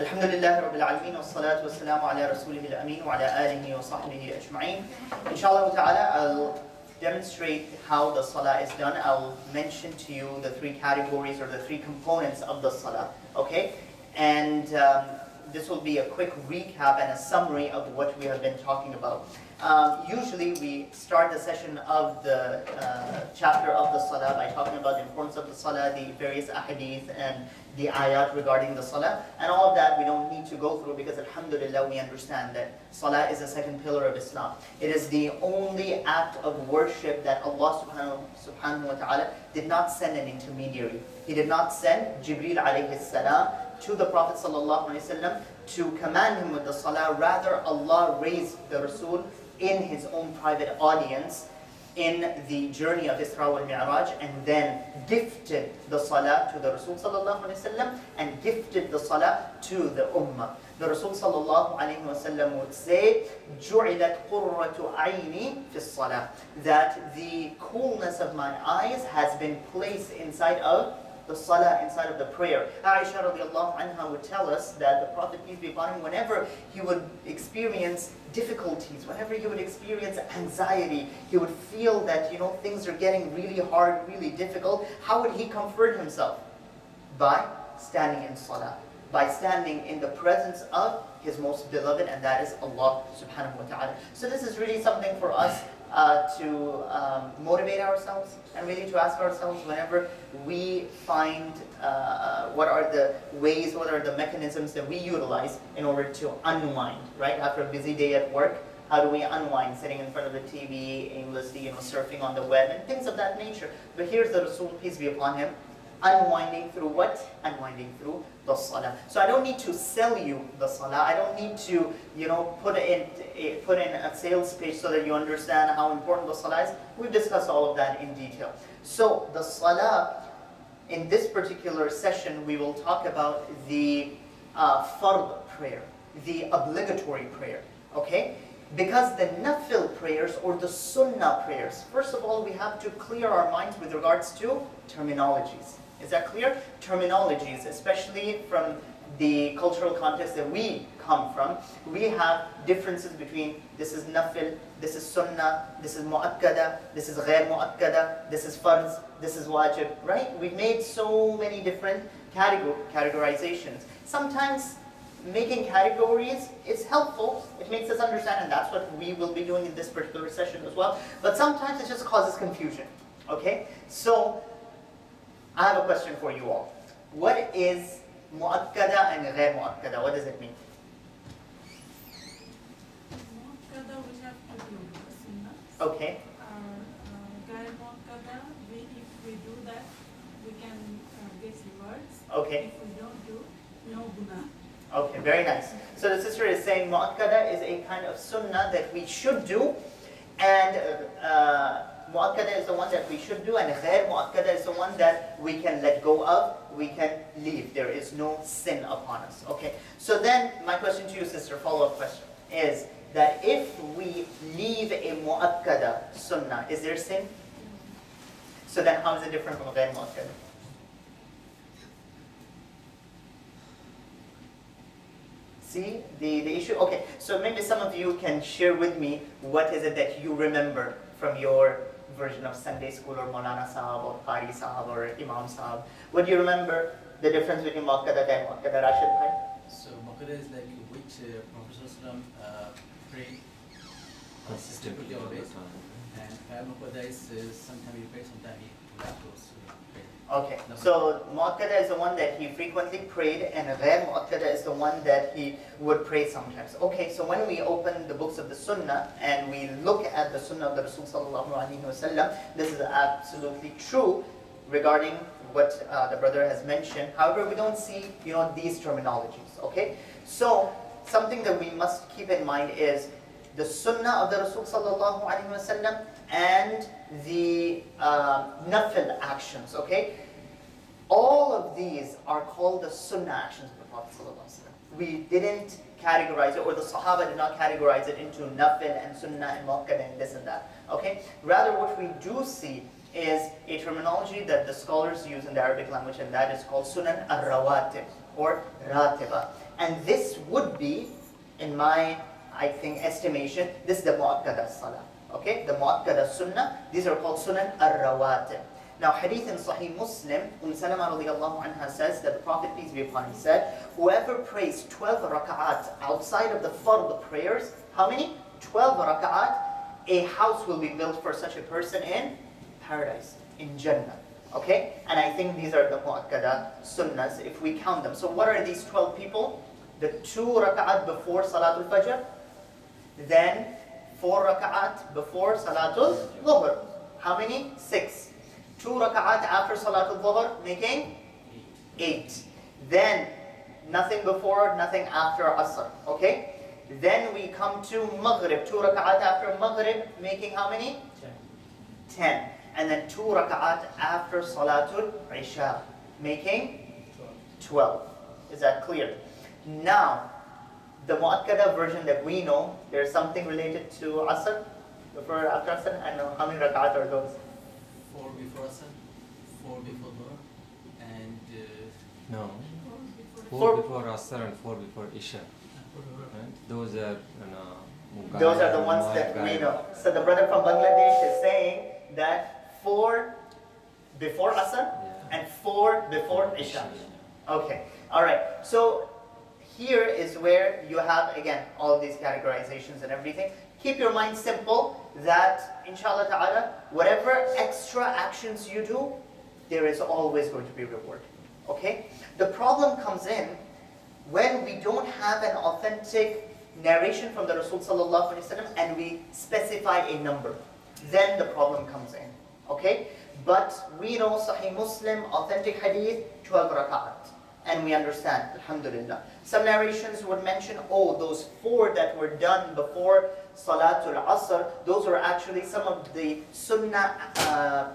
Alhamdulillah Rabbil Alameen, wassalatu wassalamu ala rasulih al-ameen wa ala alihi wa sahbihi ajma'een. Inshallah ta'ala, I'll demonstrate how the salah is done. I'll mention to you the three categories or the three components of the salah, okay? And this will be a quick recap and a summary of what we have been talking about. Usually we start the session of the chapter of the salah by talking about the importance of the salah, the various ahadith and the ayat regarding the salah, and all of that we don't need to go through because alhamdulillah we understand that salah is the second pillar of Islam. It is the only act of worship that Allah subhanahu wa ta'ala did not send an intermediary. He did not send Jibreel alayhi salam to the Prophet sallallahu alayhi wasallam to command him with the salah. Rather, Allah raised the Rasul in his own private audience in the journey of Isra wal Mi'raj, and then gifted the salah to the Rasul sallallahu alayhi wasallam and gifted the salah to the ummah. The Rasul sallallahu alayhi wasallam would say, "Ju'ilat qurratu ayni fi salah," that the coolness of my eyes has been placed inside of the salah, inside of the prayer. Aisha radiallahu anha would tell us that the Prophet, peace be upon him, whenever he would experience difficulties, whenever he would experience anxiety, he would feel that, things are getting really hard, really difficult, how would he comfort himself? By standing in salah, by standing in the presence of his most beloved, and that is Allah subhanahu wa ta'ala. So this is really something for us to motivate ourselves and really to ask ourselves whenever we find what are the ways, what are the mechanisms that we utilize in order to unwind, right? After a busy day at work, how do we unwind? Sitting in front of the TV, aimlessly, surfing on the web and things of that nature. But here's the Rasul, peace be upon him, unwinding through what? Unwinding through the salah. So I don't need to sell you the salah. I don't need to, put in a sales page so that you understand how important the salah is. We've discussed all of that in detail. So the salah, in this particular session, we will talk about the fard prayer, the obligatory prayer, okay? Because the nafil prayers or the sunnah prayers, first of all, we have to clear our minds with regards to terminologies. Is that clear? Terminologies, especially from the cultural context that we come from, we have differences between this is nafil, this is sunnah, this is mu'akkada, this is ghair mu'akkada, this is farz, this is wajib, right? We've made so many different categorizations. Sometimes making categories is helpful, it makes us understand, and that's what we will be doing in this particular session as well. But sometimes it just causes confusion, okay? So, I have a question for you all. What is mu'akkada and ghair mu'akkada? What does it mean? Mu'akkada we have to do the sunnah. Okay. Ghair mu'akkada, if we do that, we can get rewards. Okay. If we don't do, no guna. Okay, very nice. So the sister is saying mu'akkada is a kind of sunnah that we should do, and mu'akkada is the one that we should do, and ghair mu'akkada is the one that we can let go of, we can leave. There is no sin upon us. Okay. So then, my question to you, sister, follow-up question, is that if we leave a mu'akkada sunnah, is there sin? So then how is it different from ghair mu'akkada? See the issue? Okay, so maybe some of you can share with me what is it that you remember from your version of Sunday school or Maulana Sahab or Qari Sahab or Imam Sahab. What do you remember the difference between Mu'akkada and Mu'akkada, Rashid Bhai? So Mu'akkada is like which Prophet prayed consistently always, and Mu'akkada is sometimes he prays, sometimes he left those. Okay, so Mu'akkada is the one that he frequently prayed, and Ghair Mu'akkada is the one that he would pray sometimes. Okay, so when we open the books of the Sunnah and we look at the Sunnah of the Rasul sallallahu alaihi wasallam, this is absolutely true regarding what the brother has mentioned. However, we don't see these terminologies. Okay, so something that we must keep in mind is the Sunnah of the Rasul sallallahu alaihi wasallam and the nafil actions. Okay. All of these are called the sunnah actions of the Prophet ﷺ. We didn't categorize it, or the Sahaba did not categorize it into nafil and sunnah and mu'akkad and this and that. Okay? Rather, what we do see is a terminology that the scholars use in the Arabic language, and that is called sunan al-rawatib or ratiba. And this would be, in my, I think, estimation, this is the mu'akkada salah. Okay, the mu'akkada sunnah, these are called sunan ar-rawatib. Now, hadith in Sahih Muslim, Salama radiallahu anha says that the Prophet, peace be upon him, said, whoever prays 12 raka'at outside of the fard prayers, how many? 12 raka'at, a house will be built for such a person in paradise, in Jannah. Okay? And I think these are the mu'akkada sunnahs, if we count them. So what are these 12 people? The 2 raka'at before Salatul Fajr, then 4 raka'at before Salatul Dhuhr. How many? 6. 2 raka'at after Salatul Dhuhr, making 8. Then nothing before, nothing after Asr. Okay? Then we come to Maghrib. 2 raka'at after Maghrib, making how many? 10. And then 2 raka'at after Salatul Isha, making 12. Is that clear? Now, the mu'akkada version that we know, there's something related to Asr, before after Asr. I know how many rak'at are those? 4 before Asr, 4 before Dhuhr, and No. Four- 4 before Asr and 4 before Isha. Right? Those are Those are the ones that we know. So the brother from Bangladesh is saying that 4 before Asr and 4 before Isha. Okay, all right. So here is where you have, again, all of these categorizations and everything. Keep your mind simple that, inshallah ta'ala, whatever extra actions you do, there is always going to be reward. Okay? The problem comes in when we don't have an authentic narration from the Rasul sallallahu alaihi wasallam and we specify a number. Then the problem comes in. Okay? But we know Sahih Muslim, authentic hadith, 12 rak'at. And we understand, alhamdulillah. Some narrations would mention, oh, those 4 that were done before Salatul Asr, those were actually some of the Sunnah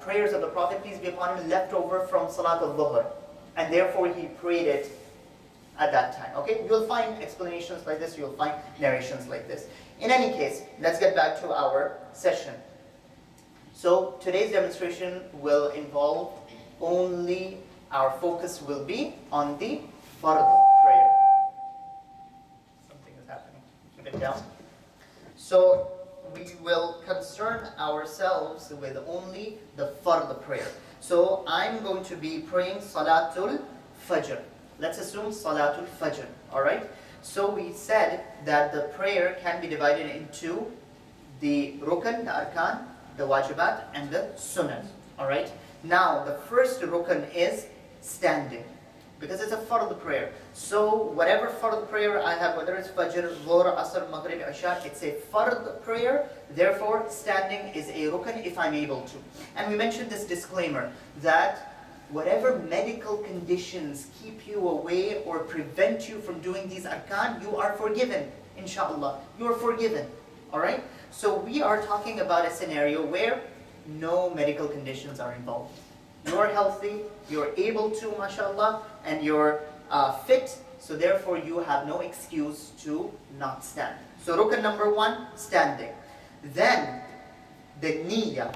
prayers of the Prophet, peace be upon him, left over from Salatul Dhuhr. And therefore he prayed it at that time. Okay, you'll find explanations like this, you'll find narrations like this. In any case, let's get back to our session. So today's demonstration will involve only, our focus will be on the fard prayer. Something is happening. Keep it down. So we will concern ourselves with only the fard prayer. So I'm going to be praying Salatul Fajr. Let's assume Salatul Fajr. Alright? So we said that the prayer can be divided into the rukn, the arkan, the wajibat, and the sunnah. Alright? Now, the first rukn is standing, because it's a fard prayer. So whatever fard prayer I have, whether it's Fajr, Dhuhr, Asr, Maghrib, Isha, it's a fard prayer. Therefore, standing is a rukn if I'm able to. And we mentioned this disclaimer that whatever medical conditions keep you away or prevent you from doing these arkan, you are forgiven, inshallah. You are forgiven. Alright? So we are talking about a scenario where no medical conditions are involved. You're healthy, you're able to, mashallah, and you're fit, so therefore you have no excuse to not stand. So rukn number 1, standing. Then, the niyyah.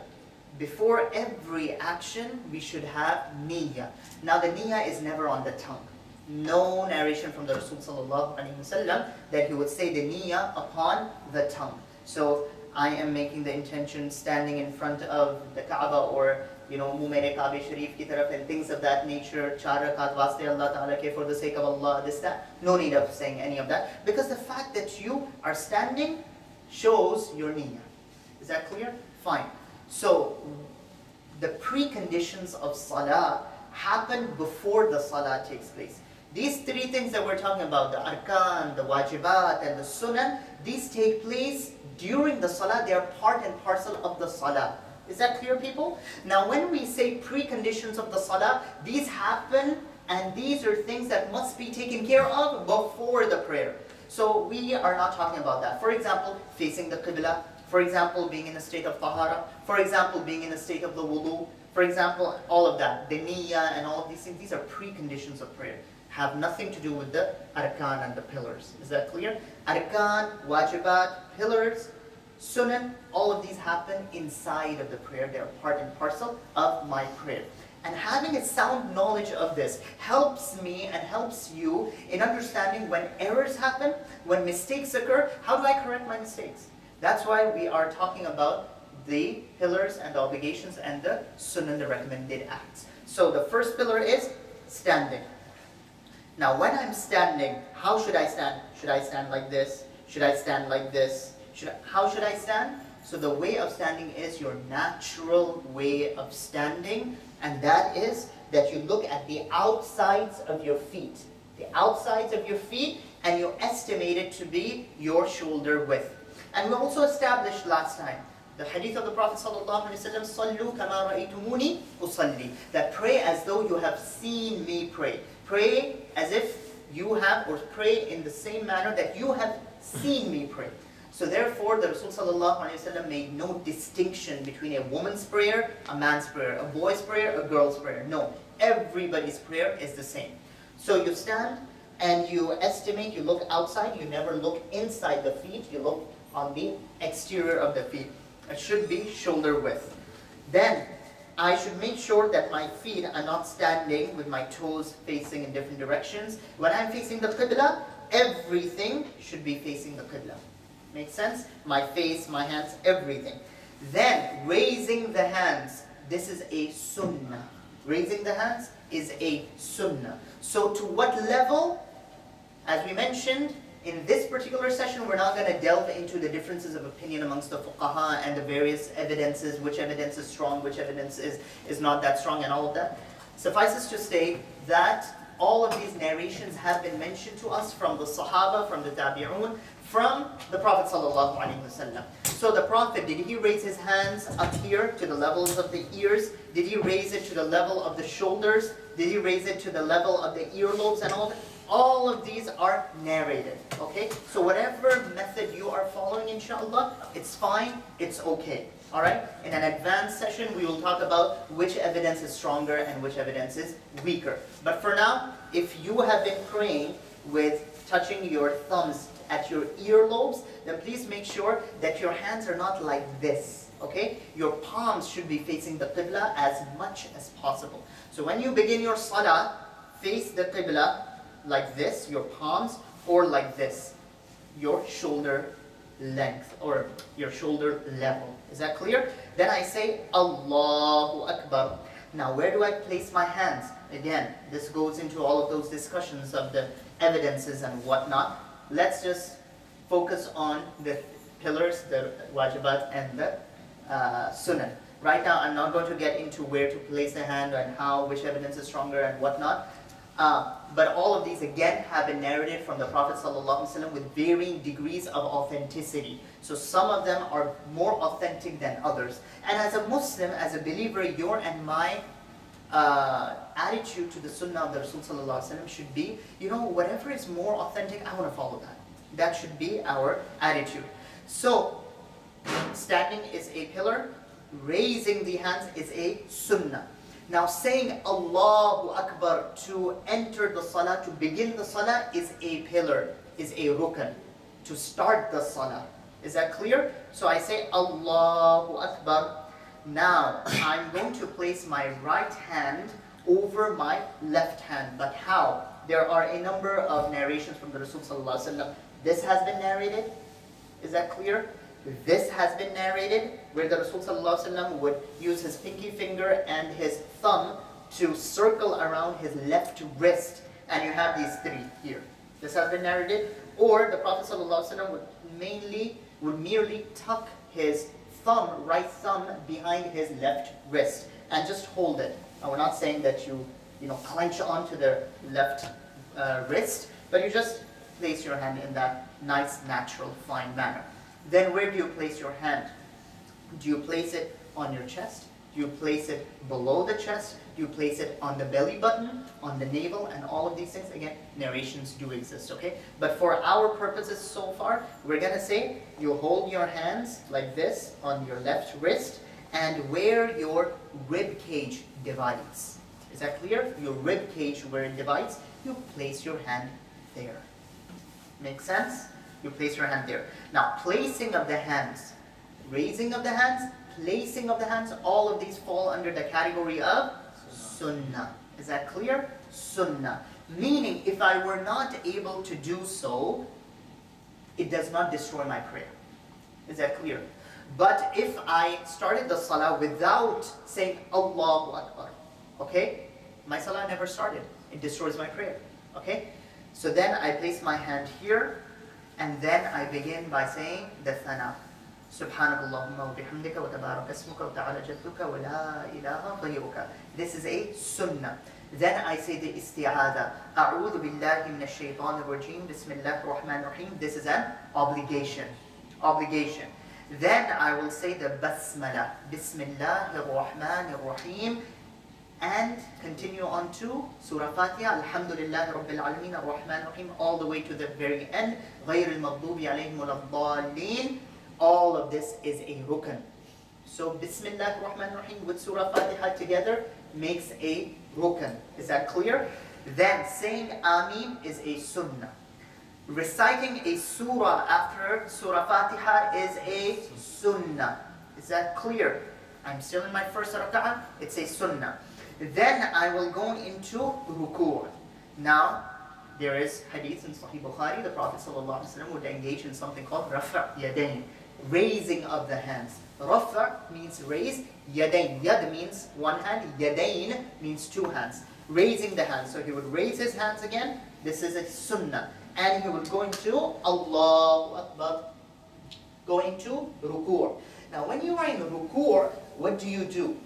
Before every action, we should have niyyah. Now the niyyah is never on the tongue. No narration from the Rasul sallallahu alaihi wasallam that he would say the niyyah upon the tongue. So I am making the intention standing in front of the Kaaba, or Muh mere Kaaba Sharif ki taraf, and things of that nature, 4 rakat waste Allah Ta'ala ke, for the sake of Allah, this, that. No need of saying any of that, because the fact that you are standing shows your niyyah. Is that clear? Fine. So, the preconditions of salah happen before the salah takes place. These 3 things that we're talking about, the arkan, the wajibat, and the sunan, these take place during the salah. They are part and parcel of the salah. Is that clear, people? Now, when we say preconditions of the salah, these happen, and these are things that must be taken care of before the prayer. So, we are not talking about that. For example, facing the qibla. For example, being in a state of tahara. For example, being in a state of the wudu. For example, all of that. The niyyah and all of these things, these are preconditions of prayer. Have nothing to do with the arkan and the pillars. Is that clear? Arkan, wajibat, pillars, sunan, all of these happen inside of the prayer. They are part and parcel of my prayer. And having a sound knowledge of this helps me and helps you in understanding when errors happen, when mistakes occur, how do I correct my mistakes? That's why we are talking about the pillars and the obligations and the sunnah, the recommended acts. So the first pillar is standing. Now when I'm standing, how should I stand? Should I stand like this? Should I stand like this? How should I stand? So the way of standing is your natural way of standing, and that is that you look at the outsides of your feet. The outsides of your feet, and you estimate it to be your shoulder width. And we also established last time the hadith of the Prophet ﷺ, "Sallu kama ra'aytumuni usalli," that pray as though you have seen me pray. Pray as if you have, or pray in the same manner that you have seen me pray. So therefore, the Rasul ﷺ made no distinction between a woman's prayer, a man's prayer, a boy's prayer, a girl's prayer. No, everybody's prayer is the same. So you stand and you estimate, you look outside, you never look inside the feet, you look on the exterior of the feet. It should be shoulder width. Then, I should make sure that my feet are not standing with my toes facing in different directions. When I'm facing the Qibla, everything should be facing the Qibla. Make sense? My face, my hands, everything. Then, raising the hands. This is a sunnah. Raising the hands is a sunnah. So to what level? As we mentioned, in this particular session, we're not going to delve into the differences of opinion amongst the fuqaha and the various evidences, which evidence is strong, which evidence is not that strong, and all of that. Suffices to state that all of these narrations have been mentioned to us from the Sahaba, from the Tabi'un, from the Prophet ﷺ. So the Prophet, did he raise his hands up here to the levels of the ears? Did he raise it to the level of the shoulders? Did he raise it to the level of the earlobes and all that? All of these are narrated, okay? So whatever method you are following, inshallah, it's fine, it's okay, all right? In an advanced session, we will talk about which evidence is stronger and which evidence is weaker. But for now, if you have been praying with touching your thumbs at your earlobes, then please make sure that your hands are not like this, okay? Your palms should be facing the Qibla as much as possible. So when you begin your salah, face the Qibla, like this, your palms, or like this, your shoulder length, or your shoulder level. Is that clear? Then I say, Allahu Akbar. Now where do I place my hands? Again, this goes into all of those discussions of the evidences and whatnot. Let's just focus on the pillars, the wajibat, and the sunnah. Right now, I'm not going to get into where to place the hand and how, which evidence is stronger and whatnot. But all of these again have been narrated from the Prophet ﷺ with varying degrees of authenticity. So some of them are more authentic than others. And as a Muslim, as a believer, your and my attitude to the Sunnah of the Rasul ﷺ should be, whatever is more authentic, I want to follow that. That should be our attitude. So standing is a pillar, raising the hands is a sunnah. Now saying Allahu Akbar to enter the salah, to begin the salah, is a pillar, is a rukn, to start the salah. Is that clear? So I say Allahu Akbar. Now I'm going to place my right hand over my left hand. But how? There are a number of narrations from the Rasul ﷺ. This has been narrated. Is that clear? This has been narrated, where the Rasul ﷺ would use his pinky finger and his thumb to circle around his left wrist, and you have these three here. This has been narrated. Or the Prophet ﷺ would merely tuck his right thumb behind his left wrist and just hold it. Now we're not saying that you clench onto the left wrist, but you just place your hand in that nice, natural, fine manner. Then where do you place your hand? Do you place it on your chest? Do you place it below the chest? Do you place it on the belly button, on the navel, and all of these things? Again, narrations do exist, okay? But for our purposes so far, we're going to say you hold your hands like this on your left wrist, and where your rib cage divides. Is that clear? Your rib cage, where it divides, you place your hand there. Make sense? You place your hand there. Now, placing of the hands, raising of the hands, placing of the hands, all of these fall under the category of sunnah. Is that clear? Sunnah. Meaning, if I were not able to do so, it does not destroy my prayer. Is that clear? But if I started the salah without saying Allahu Akbar, okay, my salah never started. It destroys my prayer. Okay? So then I place my hand here, and then I begin by saying the thana. Subhanakallahumma wa bihamdika wa tabarak ismuka wa ta'ala jadduka wa la ilaha ghayruka. This is a sunnah. Then I say the isti'adha. A'udhu billahi minash shaitanir rajim. Bismillahir rahmanir rahim. This is an obligation. Obligation. Then I will say the basmala. Bismillahir rahmanir rahim. And continue on to Surah Fatiha, Alhamdulillahi Rabbil Alameen, Ar-Rahman Ar-Rahim, all the way to the very end. غَيْرِ الْمَغْضُوبِ عَلَيْهِمْ وَلَا الضَّالِّينَ. All of this is a rukn. So Bismillah Ar-Rahman Ar-Rahim with Surah Fatiha together makes a rukn. Is that clear? Then saying Ameen is a sunnah. Reciting a surah after Surah Fatiha is a sunnah. Is that clear? I'm still in my first rak'ah, it's a sunnah. Then I will go into ruku'. Now, there is hadith in Sahih Bukhari, the Prophet ﷺ would engage in something called rafa' yadayn, raising of the hands. Rafa' means raise, yadayn, yad means one hand, yadayn means two hands. Raising the hands. So he would raise his hands again, this is a sunnah. And he would go into Allahu Akbar, go into ruku'. Now when you are in ruku', what do?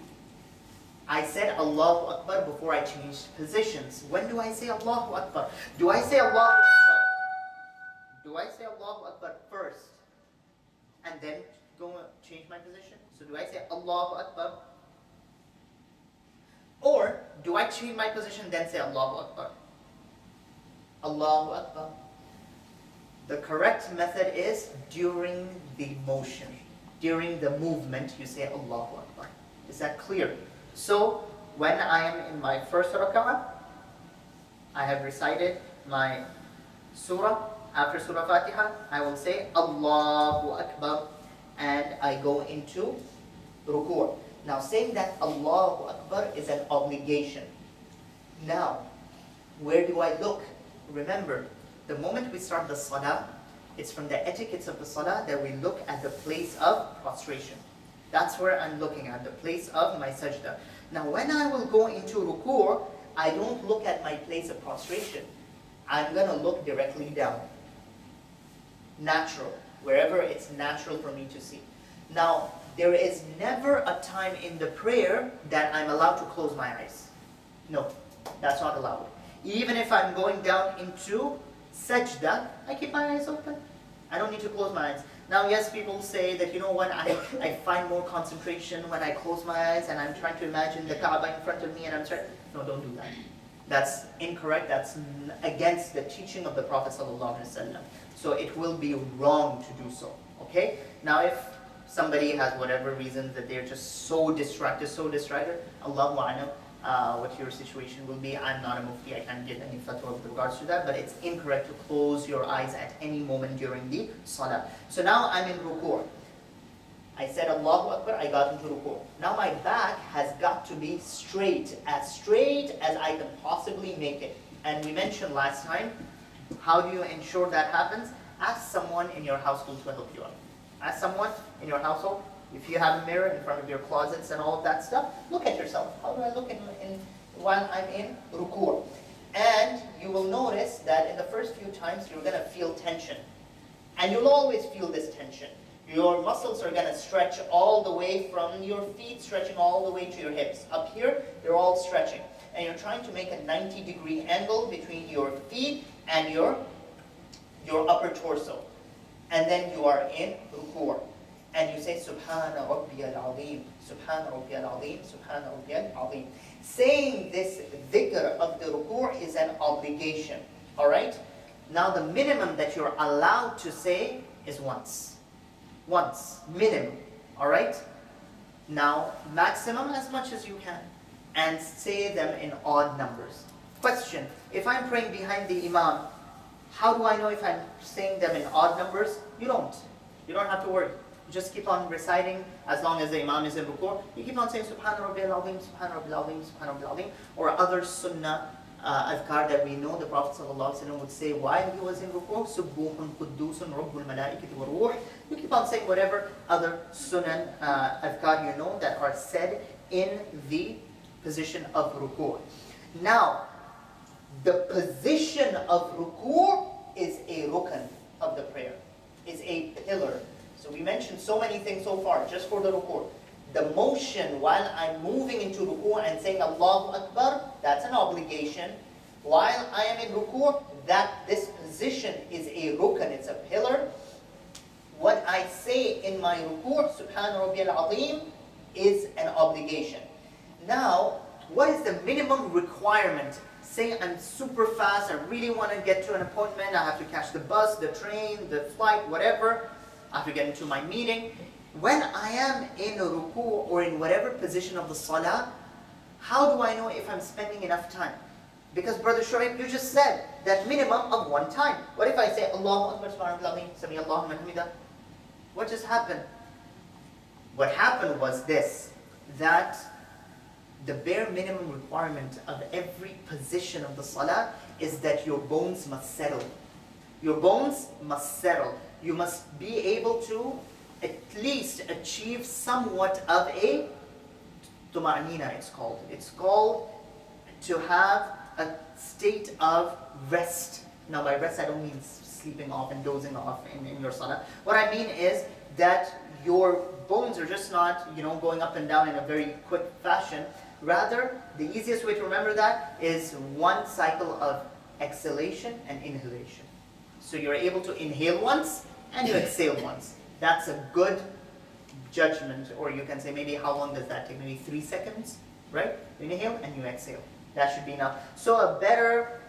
I said Allahu Akbar before I changed positions. When do I say Allahu Akbar? Do I say Allahu Akbar? Do I say Allahu Akbar first and then go change my position? So do I say Allahu Akbar? Or do I change my position then say Allahu Akbar? Allahu Akbar. The correct method is during the motion. During the movement you say Allahu Akbar. Is that clear? So, when I am in my first rak'ah, I have recited my surah. After Surah Fatiha, I will say Allahu Akbar and I go into ruku'. Now, saying that Allahu Akbar is an obligation. Now, where do I look? Remember, the moment we start the salah, it's from the etiquettes of the salah that we look at the place of prostration. That's where I'm looking at, the place of my sajda. Now when I will go into ruku', I don't look at my place of prostration. I'm going to look directly down. Natural, wherever it's natural for me to see. Now, there is never a time in the prayer that I'm allowed to close my eyes. No, that's not allowed. Even if I'm going down into sajda, I keep my eyes open. I don't need to close my eyes. Now, yes, people say that, you know what, I find more concentration when I close my eyes and I'm trying to imagine the Kaaba in front of me and I'm trying. No, don't do that. That's incorrect. That's against the teaching of the Prophet ﷺ. So it will be wrong to do so. Okay? Now, if somebody has whatever reason that they're just so distracted, Allahu A'lam, what your situation will be. I'm not a mufti, I can't give any fatwa with regards to that, but it's incorrect to close your eyes at any moment during the salah. So now I'm in ruku'. I said Allahu Akbar, I got into ruku'. Now my back has got to be straight as I can possibly make it. And we mentioned last time, how do you ensure that happens? Ask someone in your household to help you out. Ask someone in your household. If you have a mirror in front of your closets and all of that stuff, look at yourself. How do I look while I'm in ruku'? And you will notice that in the first few times you're going to feel tension. And you'll always feel this tension. Your muscles are going to stretch all the way from your feet, stretching all the way to your hips. Up here, they're all stretching. And you're trying to make a 90-degree angle between your feet and your upper torso. And then you are in ruku'. And you say, Subhana Rabbiyal Azim, Subhana Rabbiyal Azim, Subhana Rabbiyal Azim. Saying this dhikr of the ruku' is an obligation. Alright? Now the minimum that you're allowed to say is once. Once. Minimum. Alright? Now, maximum as much as you can. And say them in odd numbers. Question. If I'm praying behind the imam, how do I know if I'm saying them in odd numbers? You don't. You don't have to worry. just keep on reciting as long as the Imam is in ruku. You keep on saying Subhana Rabbiyal Azim, Subhana Rabbiyal Azim, Subhana Rabbiyal Azim, or other Sunnah adhkar that we know the Prophet ﷺ would say while he was in ruku. Subbuhun Quddusun Rabbul Malaikati wa Ruh. You keep on saying whatever other Sunnah adhkar you know that are said in the position of ruku. Now, the position of ruku is a rukn of the prayer, is a pillar. So we mentioned so many things so far, just for the ruku. The motion while I'm moving into ruku and saying Allahu Akbar, that's an obligation. While I am in ruku, this position is a rukn, it's a pillar. What I say in my ruku, Subhana Rabbiyal Azim, is an obligation. Now, what is the minimum requirement? Say I'm super fast, I really want to get to an appointment, I have to catch the bus, the train, the flight, whatever. I have to get into my meeting. When I am in a ruku or in whatever position of the salah, how do I know if I'm spending enough time? Because Brother Shuaib, you just said that minimum of one time. What if I say Allahu Akbar subhanallah, Sami Allahu liman hamidah? What just happened? What happened was this, that the bare minimum requirement of every position of the salah is that your bones must settle. Your bones must settle. You must be able to at least achieve somewhat of a tuma'nina, it's called. It's called to have a state of rest. Now by rest I don't mean sleeping off and dozing off in your salah. What I mean is that your bones are just not, going up and down in a very quick fashion. Rather, the easiest way to remember that is one cycle of exhalation and inhalation. So you're able to inhale once and you exhale once. That's a good judgment, or you can say maybe how long does that take? Maybe 3 seconds, right? You inhale and you exhale. That should be enough. So a better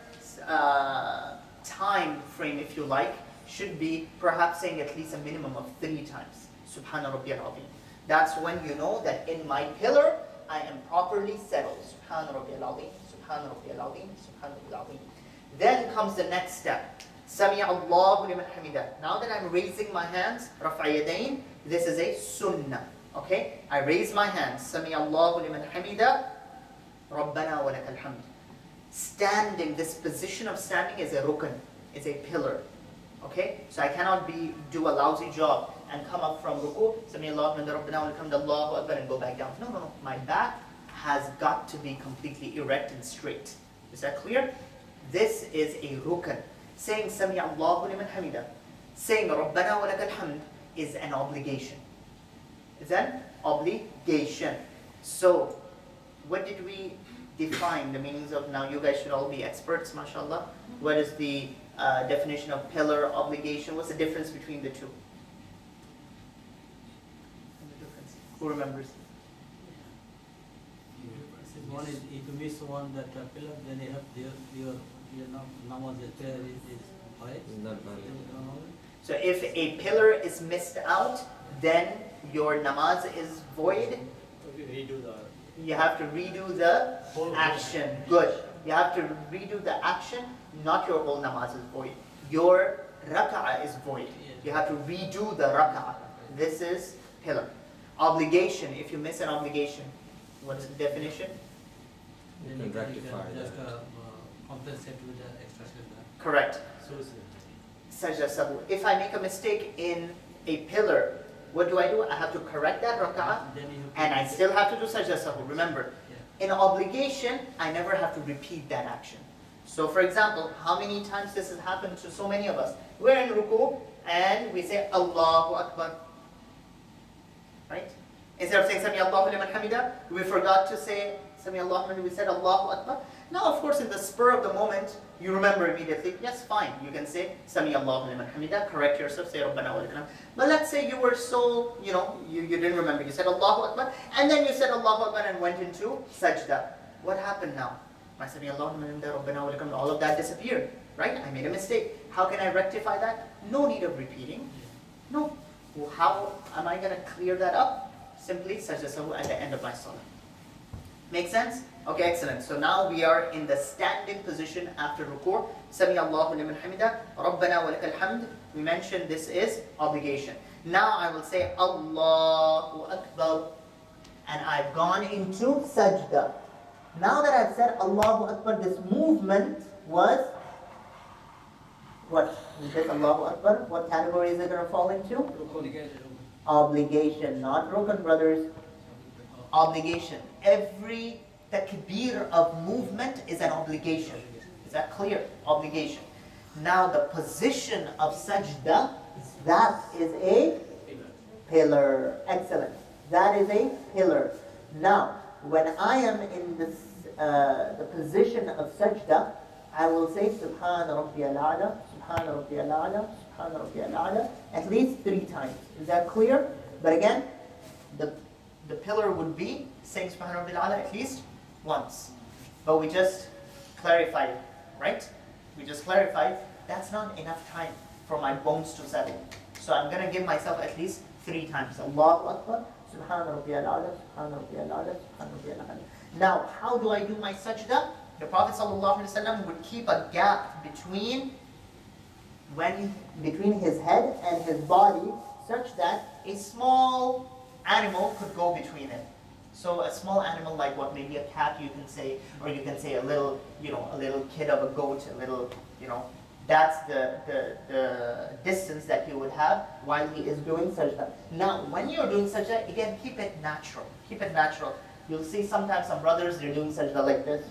time frame, if you like, should be perhaps saying at least a minimum of 3 times. Subhana Rabbiyal Azim. That's when you know that in my pillar, I am properly settled. Subhana Rabbiyal Azim, Subhana Rabbiyal Azim, Subhana Rabbiyal Azim. Then comes the next step. Sami Allahu liman hamidah. Now that I'm raising my hands, Raf'a yadayn, this is a sunnah. Okay? I raise my hands. Sami Allahu liman hamidah. Rabbana wa lakal hamd. Standing, this position of standing is a rukn, is a pillar. Okay? So I cannot do a lousy job and come up from ruku, Sami Allahu liman Rabbana wa lakal hamd, Allahu Akbar, and go back down. No. My back has got to be completely erect and straight. Is that clear? This is a rukn. Saying Sami Allahu liman hamidah, saying Rabbana wa lakal hamd is an obligation. Is an obligation. So, what did we define the meanings of? Now you guys should all be experts, mashallah. What is the definition of pillar, obligation? What's the difference between the two? Who remembers? One is if you miss one that pillar, then you have your namaz prayer is Not valid. So if a pillar is missed out, then your namaz is void. You have to redo the action. Good. You have to redo the action, not your whole namaz is void. Your rak'ah is void. You have to redo the rak'ah. This is pillar. Obligation, if you miss an obligation, what's the definition? You can rectify just that. compensate with the extra sajda. Correct. So Sajda sahu. If I make a mistake in a pillar, what do? I have to correct that rak'ah, then you have to and I still have to do sajda sahu. Remember, in obligation, I never have to repeat that action. So for example, how many times this has happened to so many of us? We're in ruku, and we say Allahu Akbar. Right? Instead of saying Sami Allahu liman hamidah, we forgot to say Sami Allahu liman, we said Allahu Akbar. Now, of course, in the spur of the moment, you remember immediately. Yes, fine. You can say Sami Allahu liman hamidah. Correct yourself. Say Rabbana wa lakal hamd. But let's say you were so, you didn't remember. You said Allahu Akbar, and then you said Allahu Akbar and went into sajda. What happened now? My Sami Allahu liman hamidah, Rabbana wa lakal hamd. All of that disappeared. Right? I made a mistake. How can I rectify that? No need of repeating. No. Well, how am I going to clear that up? Simply sajda sahu at the end of my salah. Make sense? Okay, excellent. So now we are in the standing position after ruku'. Sami Allahu liman hamidah, Rabbana wa lakal hamd. We mentioned this is obligation. Now I will say Allahu Akbar, and I've gone into sajda. Now that I've said Allahu Akbar, this movement was what? Is this Allahu Akbar? What category is it going to fall into? Obligation, not rukun, brothers. Obligation. Every takbir of movement is an obligation. Is that clear? Obligation. Now the position of sajda, that is a pillar. Excellent. That is a pillar. Now, when I am in this, the position of sajda, I will say Subhana Rabbiyal A'la, Subhana Rabbiyal A'la, Subhana Rabbiyal A'la, at least 3 times. Is that clear? But again, the pillar would be saying Subhana Rabbiyal A'la at least once. But we just clarified, right? We just clarified that's not enough time for my bones to settle. So I'm going to give myself at least 3 times. Allahu Akbar, Subhana Rabbiyal A'la, Subhana Rabbiyal A'la, Subhana Rabbiyal A'la. Now, how do I do my sajda? The Prophet ﷺ would keep a gap between his head and his body, such that a small animal could go between it. So a small animal like what, maybe a cat you can say, or you can say a little, a little kid of a goat, a little, that's the distance that he would have while he is doing sajda. Now, when you're doing sajda, again, keep it natural. Keep it natural. You'll see sometimes some brothers, they're doing sajda like this,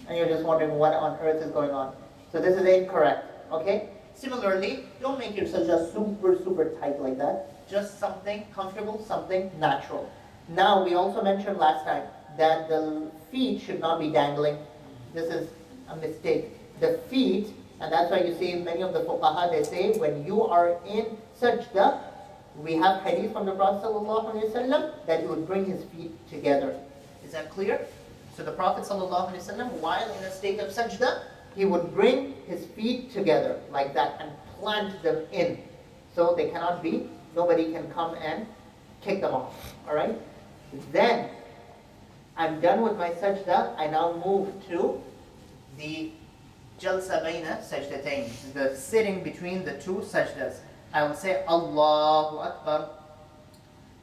and you're just wondering what on earth is going on. So this is incorrect, okay? Similarly, don't make your sajda super, super tight like that. Just something comfortable, something natural. Now, we also mentioned last time that the feet should not be dangling. This is a mistake. The feet, and that's why you see many of the fuqaha, they say when you are in sajda, we have hadith from the Prophet ﷺ that he would bring his feet together. Is that clear? So the Prophet ﷺ, while in a state of sajda, he would bring his feet together like that and plant them in. So they cannot be, nobody can come and kick them off. Alright? Then, I'm done with my sajda, I now move to the jalsa bayna sajdatayn, the sitting between the 2 sajdas. I will say Allahu Akbar.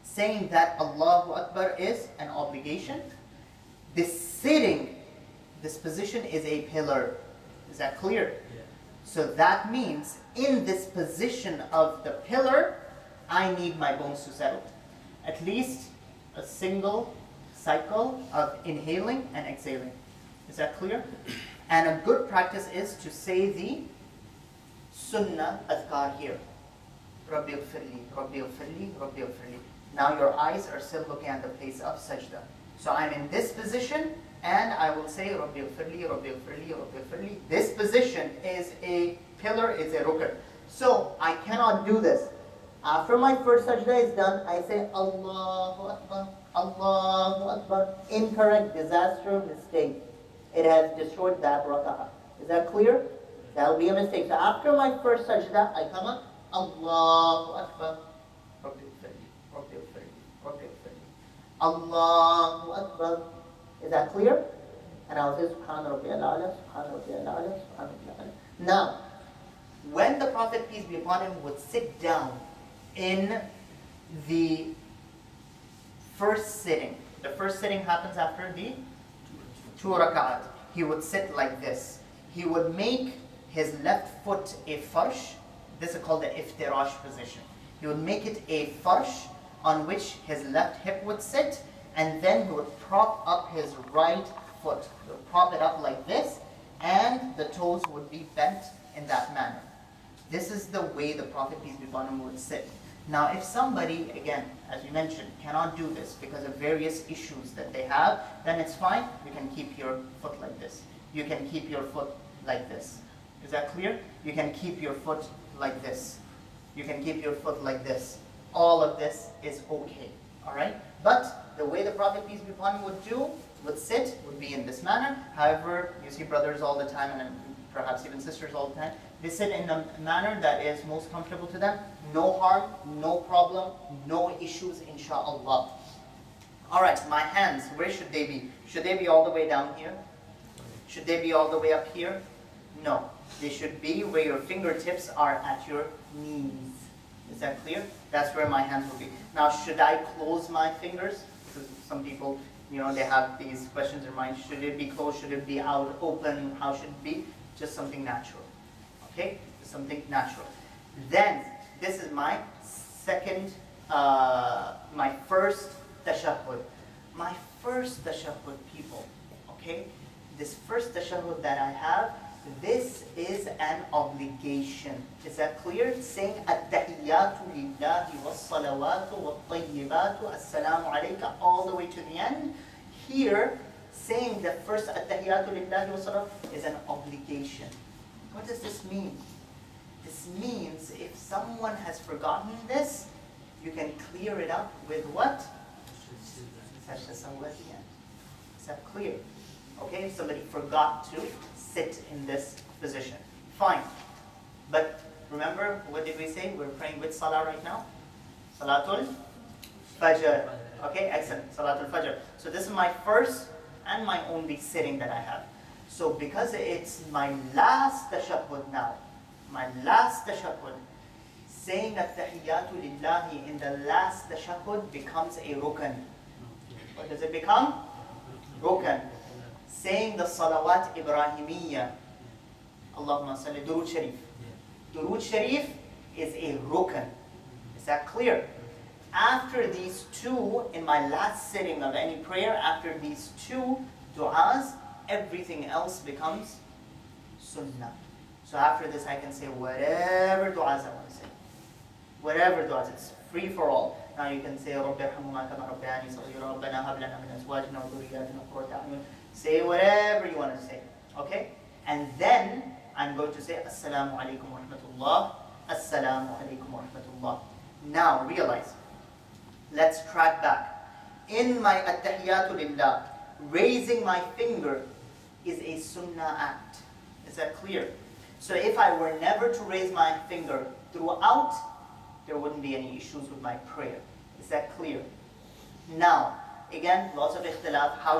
Saying that Allahu Akbar is an obligation. This sitting, this position is a pillar. Is that clear? Yeah. So that means in this position of the pillar, I need my bones to settle. At least a single cycle of inhaling and exhaling. Is that clear? And a good practice is to say the Sunnah adhkar here. Rabbi ghfirli, Rabbi ghfirli, Rabbi ghfirli. Now your eyes are still looking at the place of sajda. So I'm in this position and I will say Rabbi ghfirli, Rabbi ghfirli, Rabbi ghfirli. This position is a pillar, it's a rukn. So I cannot do this. After my first sajda is done, I say Allahu Akbar, Allahu Akbar. Incorrect, disaster, mistake. It has destroyed that rak'ah. Is that clear? That will be a mistake. So after my first sajda, I come up, Allahu Akbar, Rabbi ghfirli, Rabbi ghfirli, Rabbi ghfirli. Allahu Akbar. Is that clear? And I will say Subhana Rabbiyal A'la, Subhana Rabbiyal A'la, Subhana Rabbiyal A'la. Now, when the Prophet, peace be upon him, would sit down in the first sitting, the first sitting happens after the 2 rak'at. He would sit like this. He would make his left foot a farsh. This is called the iftirash position. He would make it a farsh on which his left hip would sit, and then he would prop up his right foot. He would prop it up like this, and the toes would be bent in that manner. This is the way the Prophet, peace be upon him, would sit. Now, if somebody, again, as we mentioned, cannot do this because of various issues that they have, then it's fine. You can keep your foot like this. You can keep your foot like this. Is that clear? You can keep your foot like this. You can keep your foot like this. All of this is okay. Alright? But the way the Prophet, peace be upon him, would sit, would be in this manner. However, you see brothers all the time, and perhaps even sisters all the time, they sit in a manner that is most comfortable to them. No harm, no problem, no issues, insha'Allah. Alright, my hands, where should they be? Should they be all the way down here? Should they be all the way up here? No. They should be where your fingertips are at your knees. Is that clear? That's where my hands will be. Now, should I close my fingers? Because some people, they have these questions in mind. Should it be closed? Should it be out, open? How should it be? Just something natural. Okay? Just something natural. Then, this is my my first tashahhud. My first tashahhud, people. Okay? This first tashahhud that I have, this is an obligation. Is that clear? It's saying at-tahiyyatu lillahi was-salawatu wat-tayyibatu assalamu alayka all the way to the end. Here, saying the first at-tahiyyatu lillahi was-salawatu is an obligation. What does this mean? This means if someone has forgotten this, you can clear it up with what? Is that clear? Okay, if somebody forgot to sit in this position. Fine. But remember, what did we say? We're praying with salah right now. Salatul Fajr. Okay, excellent. Salatul Fajr. So this is my first and my only sitting that I have. So because it's my last tashahhud now, my last tashahhud, saying at-tahiyyatu lillahi in the last tashahhud becomes a rukn. What does it become? Rukn. Saying the salawat Ibrahimiyya, Allahumma salli, Durood Sharif. Durood Sharif is a rukn. Is that clear? After these two, in my last sitting of any prayer, after these two du'as, everything else becomes sunnah. So after this I can say whatever du'as I want to say. Whatever du'as, it's free for all. Now you can say, رَبِّ ارْحَمْهُمَا كَمَا رَبَّيَانِي صَغِيرًا رَبَّنَا هَبْ لَنَا مِنْ أَزْوَاجِنَا وَذُرِّيَّاتِنَا قُرَّةَ أَعْيُنٍ. Say whatever you want to say, okay? And then I'm going to say, Assalamu alaikum wa rahmatullah, Assalamu alaikum wa rahmatullah. Now realize, let's track back. In my at-tahiyyatu lillah, raising my finger is a sunnah act. Is that clear? So if I were never to raise my finger throughout, there wouldn't be any issues with my prayer. Is that clear? Now, again, lots of ikhtilaf. How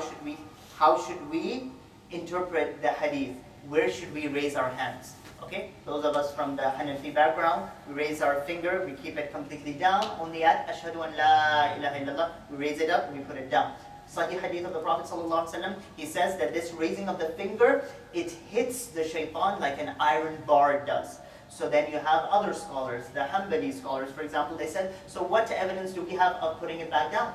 should we interpret the hadith? Where should we raise our hands? Okay, those of us from the Hanafi background, we raise our finger, we keep it completely down. Only at Ashhadu an la ilaha illallah, we raise it up, we put it down. Sahih hadith of the Prophet ﷺ, he says that this raising of the finger, it hits the shaitan like an iron bar does. So then you have other scholars, the Hanbali scholars, for example, they said, so what evidence do we have of putting it back down?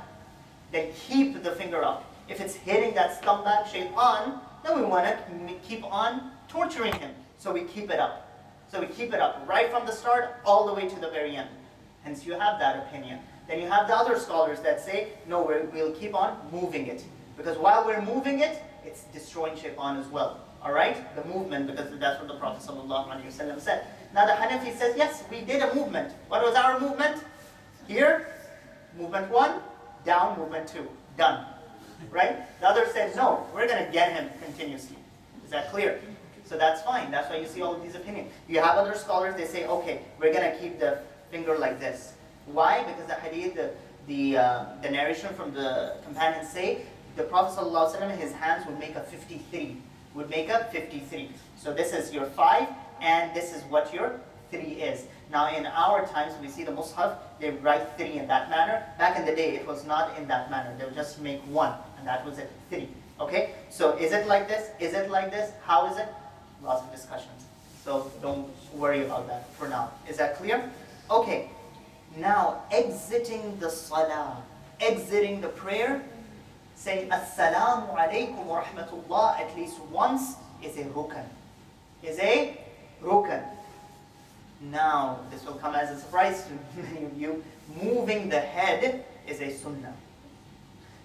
Then keep the finger up. If it's hitting that scumbag shaitan, then we want to keep on torturing him. So we keep it up. So we keep it up right from the start all the way to the very end. Hence you have that opinion. Then you have the other scholars that say, no, we'll keep on moving it. Because while we're moving it, it's destroying shaitan as well. Alright? The movement, because that's what the Prophet ﷺ said. Now the Hanafi says, yes, we did a movement. What was our movement? Here, movement 1, down, movement 2. Done. Right? The other said, no, we're going to get him continuously. Is that clear? So that's fine. That's why you see all of these opinions. You have other scholars, they say, okay, we're going to keep the finger like this. Why? Because the hadith, the narration from the companions say, the Prophet ﷺ, his hands would make a 53. Would make a 53. So this is your 5, and this is what your 3 is. Now in our times, we see the Mus'haf, they write 3 in that manner. Back in the day, it was not in that manner. They would just make 1, and that was it, 3. Okay? So is it like this? Is it like this? How is it? Lots of discussions. So don't worry about that for now. Is that clear? Okay. Now, exiting the salah, exiting the prayer, saying Assalamu alaikum wa rahmatullah at least once is a rukn. Is a rukn. Now, this will come as a surprise to many of you. Moving the head is a sunnah.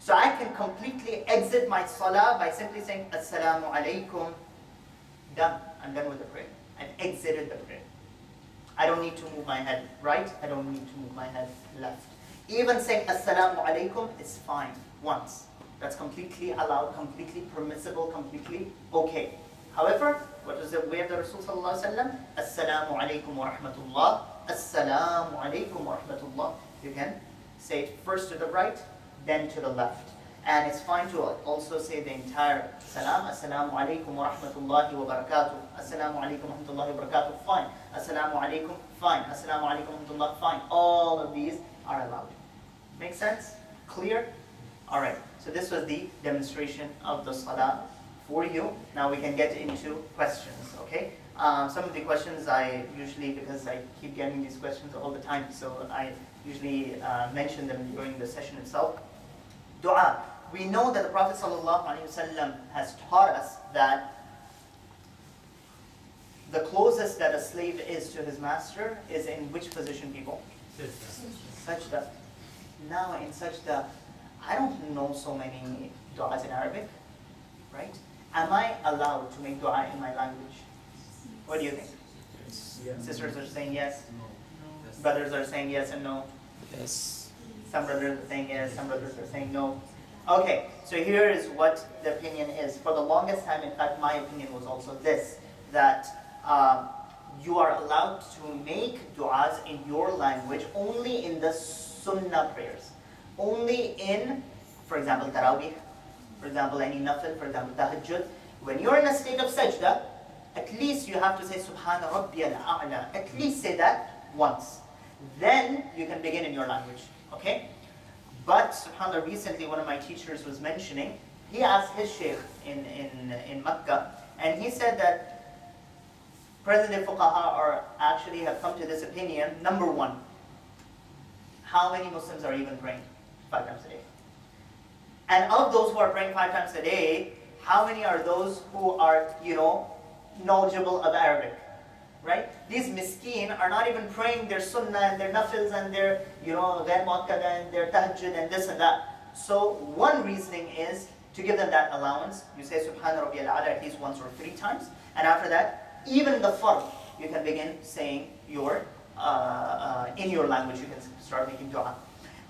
So I can completely exit my salah by simply saying Assalamu alaikum. Done. I'm done with the prayer. I've exited the prayer. I don't need to move my head right. I don't need to move my head left. Even saying Assalamu alaikum is fine once. That's completely allowed, completely permissible, completely okay. However, what was the way of the Rasul sallallahu alaihi wasallam? Assalamu alaikum wa rahmatullah. Assalamu alaikum wa rahmatullah. You can say it first to the right, then to the left. And it's fine to also say the entire salam. Assalamu alaikum wa rahmatullahi wa barakatuh. Assalamu alaikum wa rahmatullahi wa barakatuh. Fine. Assalamu alaikum. Fine. Assalamu alaikum wa rahmatullahi. Fine. All of these are allowed. Make sense? Clear? Alright. So this was the demonstration of the salah for you. Now we can get into questions. Okay? Some of the questions I usually, because I keep getting these questions all the time, so I usually mention them during the session itself. Dua. We know that the Prophet ﷺ has taught us that the closest that a slave is to his master is in which position, people? Sajda. Now in sajda, I don't know so many du'as in Arabic, right? Am I allowed to make dua in my language? What do you think? Yes. Sisters are saying yes. No. Yes. Brothers are saying yes and no. Yes. Some brothers are saying yes, some brothers are saying no. Okay, so here is what the opinion is. For the longest time, in fact, my opinion was also this, that you are allowed to make du'as in your language only in the Sunnah prayers. Only in, for example, Taraweeh, for example, any nafil, for example, tahajjud. When you're in a state of sajda, at least you have to say Subhana Rabbiyal A'la. At least say that once. Then you can begin in your language. Okay? But subhanAllah, recently one of my teachers was mentioning, he asked his shaykh in Makkah, and he said that present-day fuqaha are actually have come to this opinion. Number one, how many Muslims are even praying 5 times a day? And of those who are praying 5 times a day, how many are those who are, knowledgeable of Arabic? Right? These miskeen are not even praying their sunnah and their nafils and their, ghair muakkada and their tahajjud and this and that. So one reasoning is to give them that allowance. You say Subhana Rabbiyal A'la at least once or 3 times. And after that, even the fard, you can begin saying your, in your language, you can start making dua.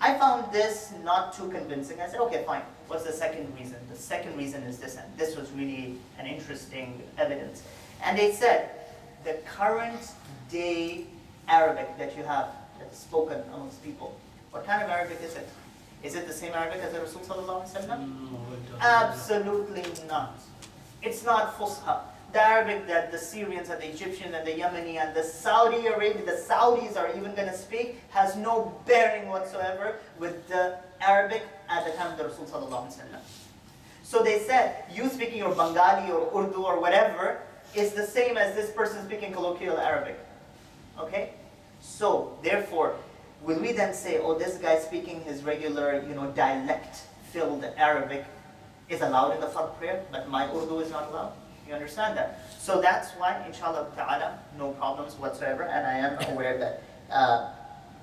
I found this not too convincing. I said, okay, fine. What's the second reason? The second reason is this, and this was really an interesting evidence. And they said, the current day Arabic that you have, that is spoken amongst people, what kind of Arabic is it? Is it the same Arabic as the Rasul sallallahu alaihi wasallam? No, it doesn't. Absolutely not. It's not Fusha. The Arabic that the Syrians and the Egyptians and the Yemeni and the Saudi Arabia, the Saudis are even going to speak, has no bearing whatsoever with the Arabic at the time of the Rasul sallallahu alaihi wasallam. So they said, you speaking your Bengali or Urdu or whatever, is the same as this person speaking colloquial Arabic. Okay? So, therefore, will we then say, oh, this guy speaking his regular, dialect-filled Arabic is allowed in the fard prayer, but my Urdu is not allowed? You understand that? So that's why, inshallah ta'ala, no problems whatsoever, and I am aware that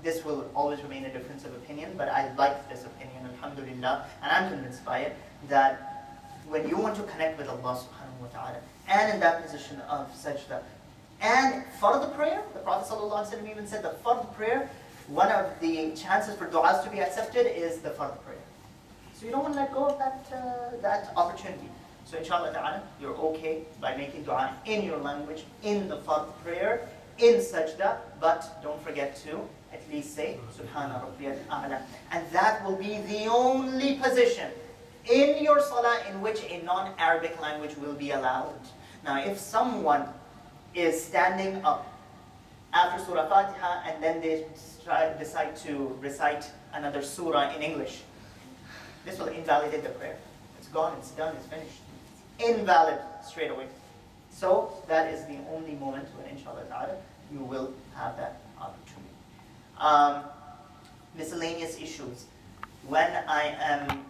this will always remain a difference of opinion, but I like this opinion, alhamdulillah, and I'm convinced by it, that when you want to connect with Allah subhanahu wa ta'ala, and in that position of sajda, and fard prayer, the Prophet ﷺ even said the fard prayer, one of the chances for du'as to be accepted is the fard prayer. So you don't want to let go of that opportunity. So inshallah ta'ala, you're okay by making dua in your language, in the fard prayer, in sajda, but don't forget to at least say Subhana Rabbiyal A'la. And that will be the only position in your salah in which a non-Arabic language will be allowed. Now if someone is standing up after Surah Fatiha and then they decide to recite another surah in English, this will invalidate the prayer. It's gone, it's done, it's finished. Invalid straight away. So that is the only moment when inshallah ta'ala you will have that opportunity. Miscellaneous issues. When I am